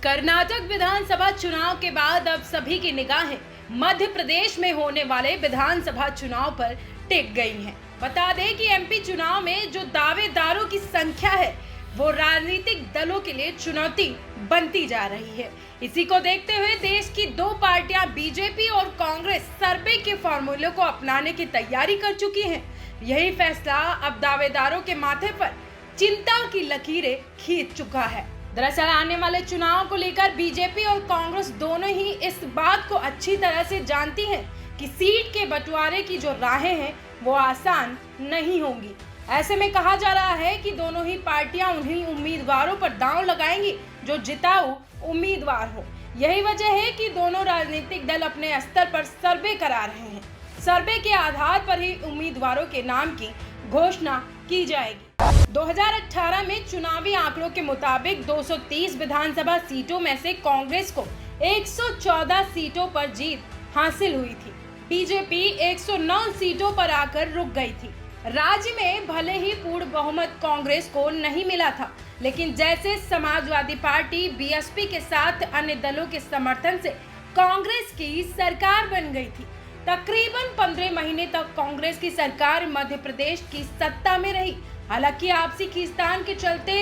कर्नाटक विधानसभा चुनाव के बाद अब सभी की निगाहें मध्य प्रदेश में होने वाले विधानसभा चुनाव पर टिक गई हैं। बता दें कि एमपी चुनाव में जो दावेदारों की संख्या है वो राजनीतिक दलों के लिए चुनौती बनती जा रही है। इसी को देखते हुए देश की दो पार्टियां बीजेपी और कांग्रेस सर्वे के फॉर्मूले को अपनाने की तैयारी कर चुकी हैं। यही फैसला अब दावेदारों के माथे पर चिंता की लकीरें खींच चुका है। दरअसल आने वाले चुनाव को लेकर बीजेपी और कांग्रेस दोनों ही इस बात को अच्छी तरह से जानती हैं कि सीट के बंटवारे की जो राहें हैं वो आसान नहीं होंगी। ऐसे में कहा जा रहा है कि दोनों ही पार्टियां उन्हीं उम्मीदवारों पर दांव लगाएंगी जो जिताऊ उम्मीदवार हो। यही वजह है कि दोनों राजनीतिक दल अपने स्तर पर सर्वे करा रहे हैं। सर्वे के आधार पर ही उम्मीदवारों के नाम की घोषणा की जाएगी। 2018 में चुनावी आंकड़ों के मुताबिक 230 विधानसभा सीटों में से कांग्रेस को 114 सीटों पर जीत हासिल हुई थी। बीजेपी 109 सीटों पर आकर रुक गई थी। राज्य में भले ही पूर्ण बहुमत कांग्रेस को नहीं मिला था, लेकिन जैसे समाजवादी पार्टी बीएसपी के साथ अन्य दलों के समर्थन से कांग्रेस की सरकार बन गई थी। तकरीबन 15 महीने तक कांग्रेस की सरकार मध्य प्रदेश की सत्ता में रही। हालांकि आपसी खींचतान के चलते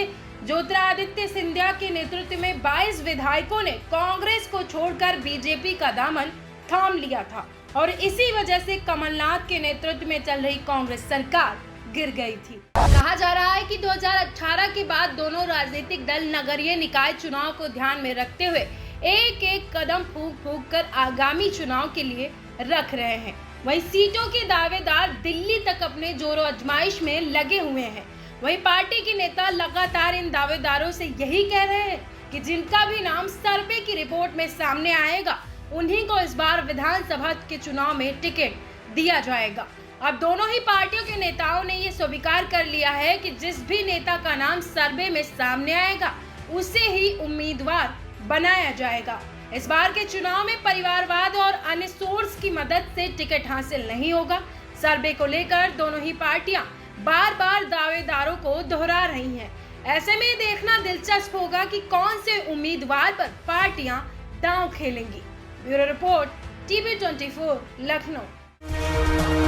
ज्योतिरादित्य सिंधिया के नेतृत्व में 22 विधायकों ने कांग्रेस को छोड़कर बीजेपी का दामन थाम लिया था और इसी वजह से कमलनाथ के नेतृत्व में चल रही कांग्रेस सरकार गिर गई थी। कहा जा रहा है कि 2018 के बाद दोनों राजनीतिक दल नगरीय निकाय चुनाव को ध्यान में रखते हुए एक एक कदम फूंक कर आगामी चुनाव के लिए रख रहे हैं। वहीं सीटों के दावेदार दिल्ली तक अपने जोरों आजमाइश में लगे हुए हैं। वहीं पार्टी के नेता लगातार इन दावेदारों से यही कह रहे हैं कि जिनका भी नाम सर्वे की रिपोर्ट में सामने आएगा उन्हीं को इस बार विधानसभा के चुनाव में टिकट दिया जाएगा। अब दोनों ही पार्टियों के नेताओं ने ये स्वीकार कर लिया है कि जिस भी नेता का नाम सर्वे में सामने आएगा उसे ही उम्मीदवार बनाया जाएगा। इस बार के चुनाव में परिवारवाद और अन्य सोर्स की मदद से टिकट हासिल नहीं होगा। सर्वे को लेकर दोनों ही पार्टियां बार बार दावेदारों को दोहरा रही हैं। ऐसे में देखना दिलचस्प होगा कि कौन से उम्मीदवार पर पार्टियां दांव खेलेंगी। Bureau report, TV 24 Lucknow.